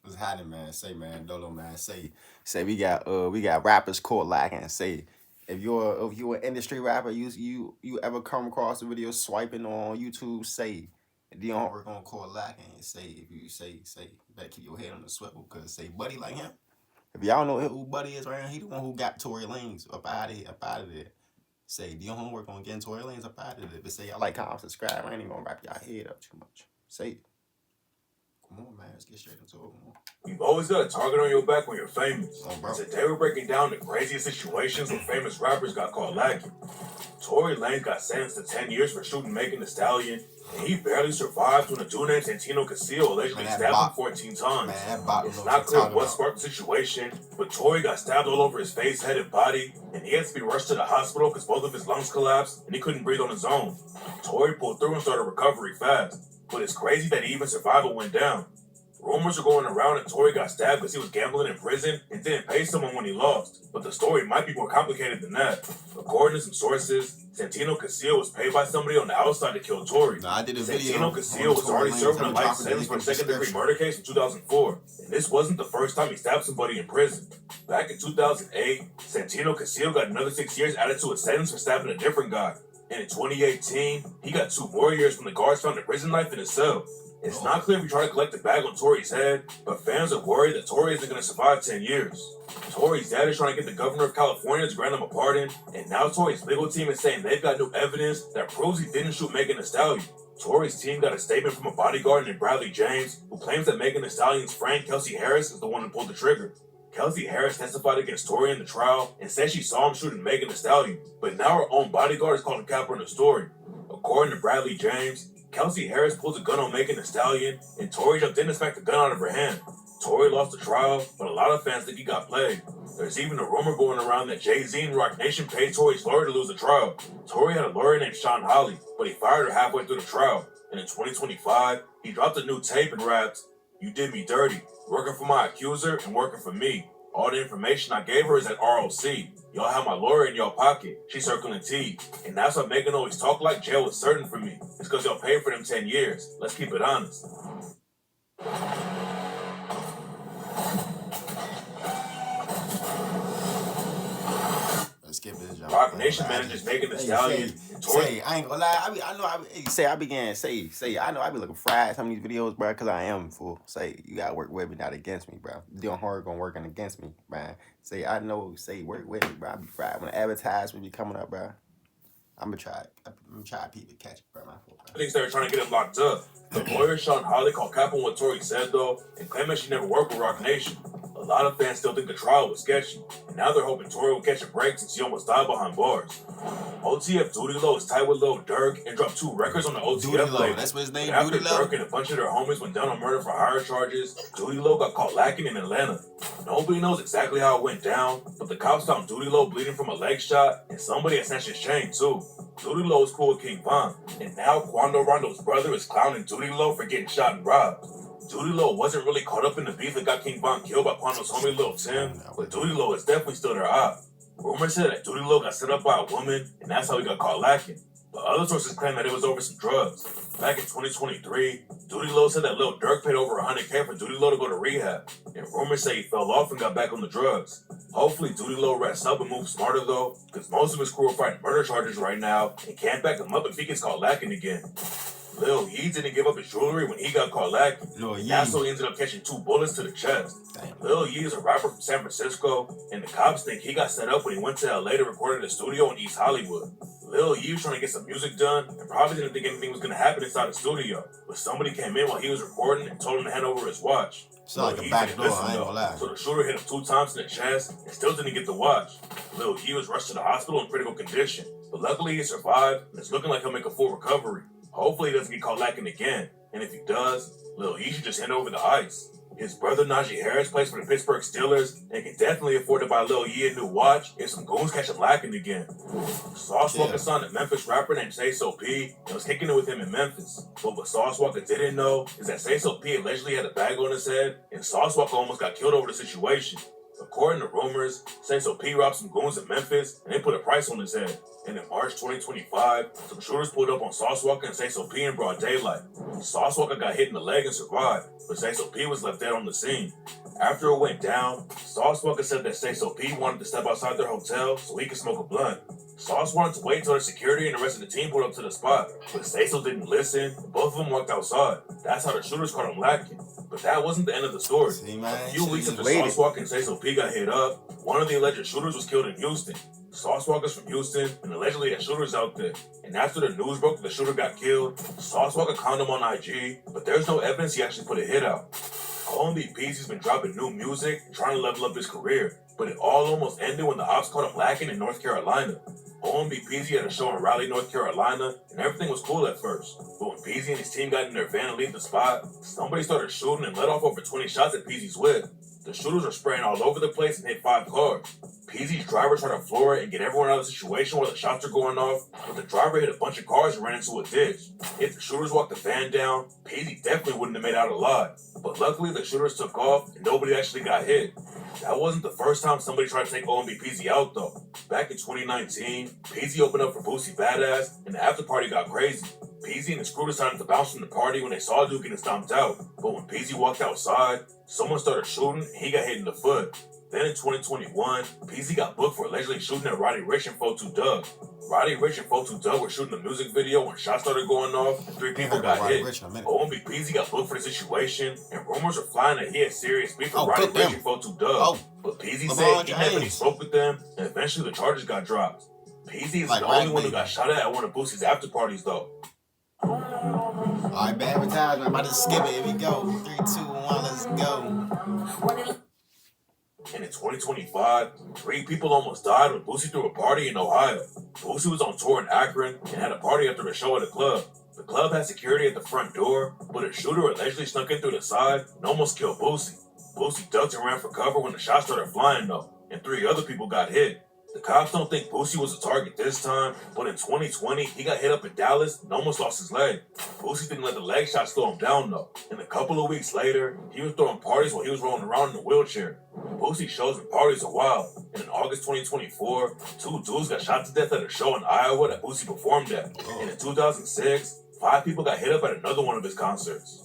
What's happening, man? Say, man, Dolo, man. Say, we got rappers caught lacking. Say, if you're an industry rapper, you ever come across a video swiping on YouTube, say, Dion work on caught lacking. Say, if you say, you better keep your head on the swivel, cause say, buddy like him. If y'all know who Buddy is right now, he the one who got Tory Lanez up out of there. Say, do your homework on getting Tory Lanez up out of there. But say, y'all like, comment, subscribe. I ain't even gonna wrap y'all head up too much. Say, come on, man. Let's get straight into it. Come on. You've always got a target on your back when you're famous. Oh, bro. Today we're breaking down the craziest situations where famous rappers got caught lacking. Tory Lanez got sentenced to 10 years for shooting Megan Thee Stallion, and he barely survived when a dude named Santino Casillo allegedly stabbed him 14 times. It's not clear what sparked the situation, but Tory got stabbed all over his face, head, and body, and he had to be rushed to the hospital because both of his lungs collapsed and he couldn't breathe on his own. Tory pulled through and started recovery fast, but it's crazy that he even survived what went down. Rumors are going around that Tory got stabbed because he was gambling in prison and didn't pay someone when he lost, but the story might be more complicated than that. According to some sources, Santino Casillo was paid by somebody on the outside to kill Tory. I did a video. Santino Casillo was already serving a life sentence for a second-degree murder case in 2004, and this wasn't the first time he stabbed somebody in prison. Back in 2008, Santino Casillo got another 6 years added to a sentence for stabbing a different guy, and in 2018, he got 2 more years when the guards found a prison knife in his cell. It's not clear if he tried to collect the bag on Tory's head, but fans are worried that Tory isn't going to survive 10 years. Tory's dad is trying to get the governor of California to grant him a pardon, and now Tory's legal team is saying they've got new evidence that proves he didn't shoot Megan Thee Stallion. Tory's team got a statement from a bodyguard named Bradley James, who claims that Megan Thee Stallion's friend Kelsey Harris is the one who pulled the trigger. Kelsey Harris testified against Tory in the trial and said she saw him shooting Megan Thee Stallion, but now her own bodyguard is calling cap on the story. According to Bradley James, Kelsey Harris pulled a gun on Megan Thee Stallion, and Tory jumped in and smacked the gun out of her hand. Tory lost the trial, but a lot of fans think he got played. There's even a rumor going around that Jay-Z and Roc Nation paid Tory's lawyer to lose the trial. Tory had a lawyer named Sean Holly, but he fired her halfway through the trial. And in 2025, he dropped a new tape and rapped, "You did me dirty, working for my accuser and working for me. All the information I gave her is at ROC. Y'all have my lawyer in y'all pocket. She's circling T. And that's why Megan always talk like jail was certain for me. It's because y'all paid for them 10 years. Let's keep it honest." Let's skip this, y'all. Roc Nation managers Megan Thee Stallion. Say, I ain't gonna lie. I know I be looking fried some of these videos, bro, because I am full. Say, you gotta work with me, not against me, bro. Doing hard gonna working against me, man. Say, I know, say, work with me, bro. I be fried. When the advertisement be coming up, bro, I'm gonna try to people catch it, bro. My fault, bro. I think they were trying to get him locked up. The lawyer Sean Holly called cap on what Tory said, though, and claimed that she never worked with Roc Nation. A lot of fans still think the trial was sketchy, and now they're hoping Tory will catch a break since he almost died behind bars. OTF Duty Low is tied with Lil Durk and dropped 2 records on the OTF label. That's what his name, After Duty Low. Durk and a bunch of their homies went down on murder for hire charges, Duty Low got caught lacking in Atlanta. Nobody knows exactly how it went down, but the cops found Duty Low bleeding from a leg shot, and somebody had snatched his chain too. Duty Low is cool with King Von, and now Quando Rondo's brother is clowning Duty Low for getting shot and robbed. Duty Low wasn't really caught up in the beef that got King Von killed by Quando's homie Lil Tim, but Duty Low is definitely still their op. Rumors said that Duty Low got set up by a woman, and that's how he got caught lacking. But other sources claim that it was over some drugs. Back in 2023, Duty Low said that Lil Durk paid over $100K for Duty Low to go to rehab, and rumors say he fell off and got back on the drugs. Hopefully Duty Low rests up and moves smarter though, because most of his crew are fighting murder charges right now and can't back him up if he gets caught lacking again. Lil Yee didn't give up his jewelry when he got caught lacking. That's so he ended up catching 2 bullets to the chest. Damn. Lil Yee is a rapper from San Francisco, and the cops think he got set up when he went to LA to record in a studio in East Hollywood. Lil Yee was trying to get some music done and probably didn't think anything was going to happen inside the studio, but somebody came in while he was recording and told him to hand over his watch. Sound like a back door, I ain't gonna lie. So the shooter hit him 2 times in the chest and still didn't get the watch. Lil Yee was rushed to the hospital in critical condition, but luckily he survived and it's looking like he'll make a full recovery. Hopefully he doesn't get caught lacking again, and if he does, Lil Yee should just hand over the ice. His brother Najee Harris plays for the Pittsburgh Steelers and can definitely afford to buy Lil Yee a new watch if some goons catch him lacking again. Sauce Walka signed a Memphis rapper named Say So P and was kicking it with him in Memphis. But what Sauce Walka didn't know is that Say So P allegedly had a bag on his head, and Sauce Walka almost got killed over the situation. According to rumors, Saints P robbed some goons in Memphis and they put a price on his head. And in March 2025, some shooters pulled up on Sauce Walker and Saints P in broad daylight. Sauce Walker got hit in the leg and survived, but Saints P was left dead on the scene. After it went down, Sauce Walker said that Saints P wanted to step outside their hotel so he could smoke a blunt. Sauce wanted to wait until the security and the rest of the team pulled up to the spot, but Cecil didn't listen, and both of them walked outside. That's how the shooters caught him lacking. But that wasn't the end of the story. See, man, a few weeks after Sauce Walker and Cecil P got hit up, one of the alleged shooters was killed in Houston. Sauce Walker's from Houston, and allegedly had shooters out there. And after the news broke that the shooter got killed, Sauce Walker conned him on IG, but there's no evidence he actually put a hit out. OMB Peasy's been dropping new music and trying to level up his career, but it all almost ended when the ops caught him lacking in North Carolina. OMB Peasy had a show in Raleigh, North Carolina, and everything was cool at first. But when Peasy and his team got in their van to leave the spot, somebody started shooting and let off over 20 shots at Peasy's whip. The shooters were spraying all over the place and hit 5 cars. Peasy's driver tried to floor it and get everyone out of the situation while the shots are going off, but the driver hit a bunch of cars and ran into a ditch. If the shooters walked the van down, Peasy definitely wouldn't have made out alive. But luckily the shooters took off and nobody actually got hit. That wasn't the first time somebody tried to take OMB Peasy out though. Back in 2019, Peasy opened up for Boosie Badass and the after party got crazy. Peasy and his crew decided to bounce from the party when they saw Duke getting stomped out. But when Peasy walked outside, someone started shooting and he got hit in the foot. Then in 2021, Peasy got booked for allegedly shooting at Roddy Ricch and Fotu Doug. Roddy Ricch and Fotu Doug were shooting the music video when shots started going off and 3 people got hit. OMB Peasy got booked for the situation, and rumors were flying that he had serious beef with Roddy Ricch and Fotu Doug. But Peasy said he never spoke with them, and eventually the charges got dropped. Peasy is the only one who got shot at one of Boosie's after parties though. Alright, bad advertisement. I'm about to skip it. Here we go. 3, 2, 1, let's go. And in 2025, 3 people almost died when Boosie threw a party in Ohio. Boosie was on tour in Akron and had a party after a show at a club. The club had security at the front door, but a shooter allegedly snuck in through the side and almost killed Boosie. Boosie ducked and ran for cover when the shots started flying though, and 3 other people got hit. The cops don't think Boosie was a target this time, but in 2020, he got hit up in Dallas and almost lost his leg. Boosie didn't let the leg shot slow him down though, and a couple of weeks later, he was throwing parties while he was rolling around in a wheelchair. Boosie shows and parties are wild, and in August 2024, 2 dudes got shot to death at a show in Iowa that Boosie performed at. And in 2006, 5 people got hit up at another one of his concerts.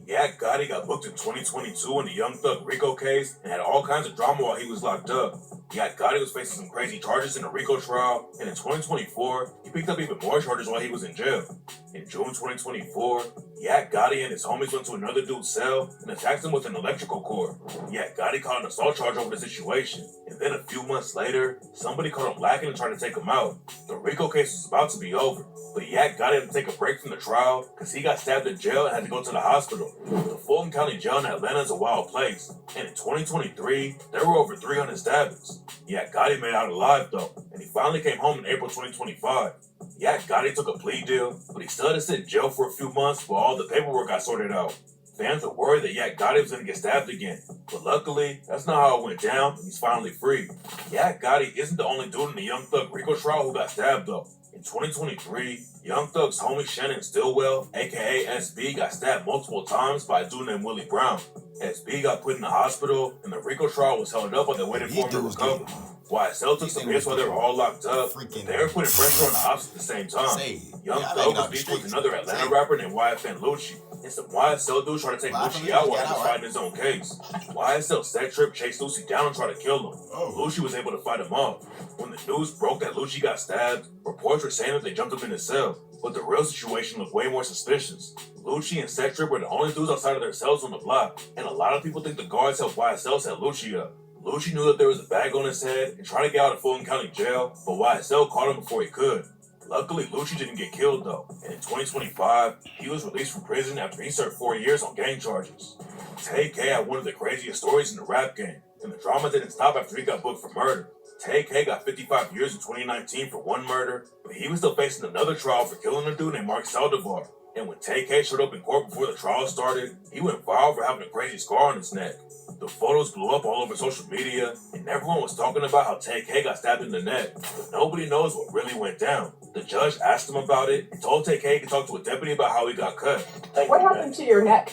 Yak Gotti got booked in 2022 in the Young Thug RICO case and had all kinds of drama while he was locked up. Yak Gotti was facing some crazy charges in the RICO trial, and in 2024, he picked up even more charges while he was in jail. In June 2024, Yak Gotti and his homies went to another dude's cell and attacked him with an electrical cord. Yak Gotti caught an assault charge over the situation, and then a few months later, somebody caught him lacking and tried to take him out. The RICO case was about to be over, but Yak Gotti had to take a break from the trial because he got stabbed in jail and had to go to the hospital. The Fulton County Jail in Atlanta is a wild place, and in 2023, there were over 300 stabbings. Yak Gotti made out alive though, and he finally came home in April 2025. Yak Gotti took a plea deal, but he still had to sit in jail for a few months while all the paperwork got sorted out. Fans were worried that Yak Gotti was going to get stabbed again, but luckily, that's not how it went down, and he's finally free. Yak Gotti isn't the only dude in the Young Thug RICO trial who got stabbed though. In 2023, Young Thug's homie Shannon Stillwell, aka SB, got stabbed multiple times by a dude named Willie Brown. SB got put in the hospital, and the RICO trial was held up while they waited for him to recover. YSL took some hits while they were all locked up. They were putting pressure on the ops at the same time. Young Thug was beefed with another Atlanta rapper named YFN Lucci, and some YSL dudes tried to take Lucci out while he was fighting his own case. YSL Set Trip chased Lucci down and tried to kill him. Lucci was able to fight him off. When the news broke that Lucci got stabbed, reports were saying that they jumped him in his cell, but the real situation looked way more suspicious. Lucci and Set Trip were the only dudes outside of their cells on the block, and a lot of people think the guards helped YSL set Lucci up. Lucci knew that there was a bag on his head and tried to get out of Fulton County Jail, but YSL caught him before he could. Luckily, Lucci didn't get killed though, and in 2025, he was released from prison after he served 4 years on gang charges. Tay K had one of the craziest stories in the rap game, and the drama didn't stop after he got booked for murder. Tay K got 55 years in 2019 for one murder, but he was still facing another trial for killing a dude named Mark Saldivar. And when Tay K showed up in court before the trial started, he went viral for having a crazy scar on his neck. The photos blew up all over social media, and everyone was talking about how Tay K got stabbed in the neck, but nobody knows what really went down. The judge asked him about it and told Tay K he could talk to a deputy about how he got cut. What happened to your neck?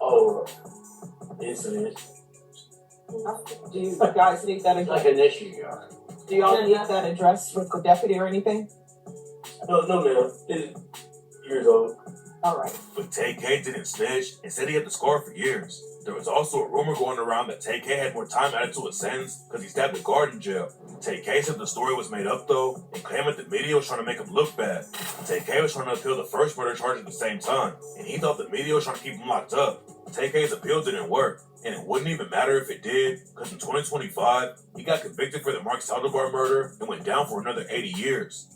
Oh, incident. Do you guys need that address? Like an issue, yeah. Do y'all need that address with the deputy or anything? No, ma'am. It's years old. All right. But Tay-K didn't snitch and said he had the scar for years. There was also a rumor going around that Tay-K had more time added to his sentence because he stabbed a guard in jail. Tay-K said the story was made up though, and claimed that the media was trying to make him look bad. Tay-K was trying to appeal the first murder charge at the same time, and he thought the media was trying to keep him locked up. Tay-K's appeal didn't work, and it wouldn't even matter if it did, because in 2025, he got convicted for the Mark Saldivar murder and went down for another 80 years.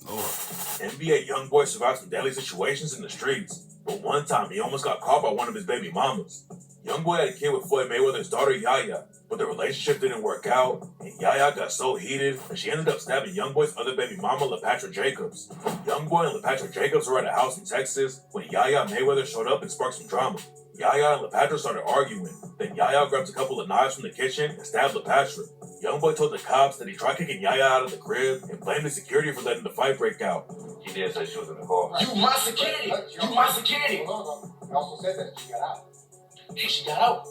NBA YoungBoy survived some deadly situations in the streets, but one time he almost got caught by one of his baby mamas. YoungBoy had a kid with Floyd Mayweather's daughter Yaya, but the relationship didn't work out, and Yaya got so heated that she ended up stabbing YoungBoy's other baby mama, LaPatra Jacobs. YoungBoy and LaPatra Jacobs were at a house in Texas when Yaya Mayweather showed up and sparked some drama. Yaya and LaPatra started arguing. Then Yaya grabbed a couple of knives from the kitchen and stabbed LaPatra. YoungBoy told the cops that he tried kicking Yaya out of the crib and blamed the security for letting the fight break out. She did say she was in the car. You my security! You my security! No. You also said that she got out. Hey, she got out.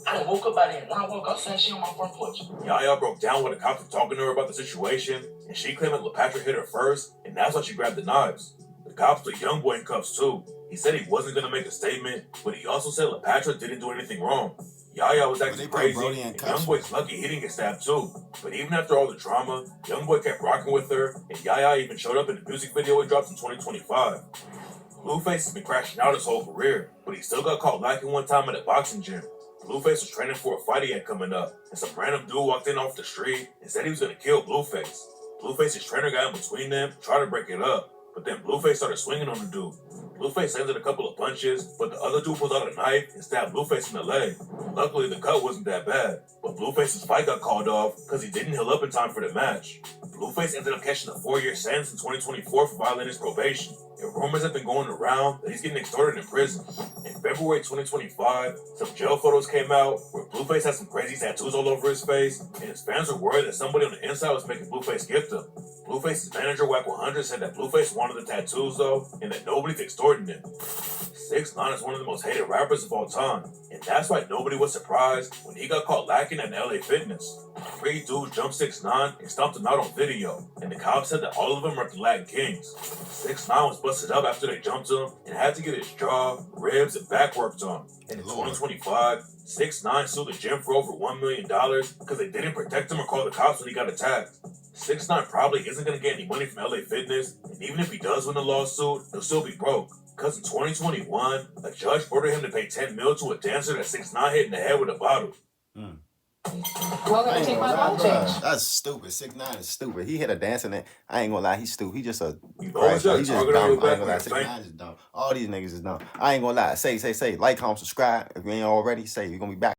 I done woke up out here. When I woke up, said she on my front porch. Yaya broke down when the cops were talking to her about the situation, and she claimed that LaPatra hit her first, and that's why she grabbed the knives. The cops put YoungBoy in cuffs too. He said he wasn't going to make a statement, but he also said LaPatra didn't do anything wrong. Yaya was acting crazy, and YoungBoy's lucky he didn't get stabbed too. But even after all the drama, YoungBoy kept rocking with her, and Yaya even showed up in the music video he dropped in 2025. Blueface has been crashing out his whole career, but he still got caught lacking one time at a boxing gym. Blueface was training for a fight he had coming up, and some random dude walked in off the street and said he was going to kill Blueface. Blueface's trainer got in between them, tried to break it up, but then Blueface started swinging on the dude. Blueface landed a couple of punches, but the other dude pulled out a knife and stabbed Blueface in the leg. Luckily, the cut wasn't that bad, but Blueface's fight got called off because he didn't heal up in time for the match. Blueface ended up catching a 4-year sentence in 2024 for violating his probation, and rumors have been going around that he's getting extorted in prison. In February 2025, some jail photos came out where Blueface had some crazy tattoos all over his face, and his fans were worried that somebody on the inside was making Blueface gift them. Blueface's manager, Wack 100, said that Blueface wanted the tattoos though, and that nobody's extorting him. 6IX9INE is one of the most hated rappers of all time, and that's why nobody was surprised when he got caught lacking at LA Fitness. 3 dudes jumped 6IX9INE and stomped him out on video, and the cops said that all of them are the Latin Kings. 6IX9INE was busted up after they jumped him and had to get his jaw, ribs, and back worked on. And in 2025, 6IX9INE sued the gym for over $1 million because they didn't protect him or call the cops when he got attacked. 6IX9INE probably isn't going to get any money from LA Fitness, and even if he does win the lawsuit, he'll still be broke. Because in 2021, a judge ordered him to pay $10 million to a dancer that 6IX9INE hit in the head with a bottle. Welcome to Take My Ball Change. That's stupid. 6IX9INE is stupid. He hit a dance and I ain't gonna lie, he's stupid. He just a You Christ, know, he's just dumb. I ain't gonna lie. Thank 6IX9INE is dumb. All these niggas is dumb. I ain't gonna lie. Say. Like, comment, subscribe. If you ain't already, say you're gonna be back.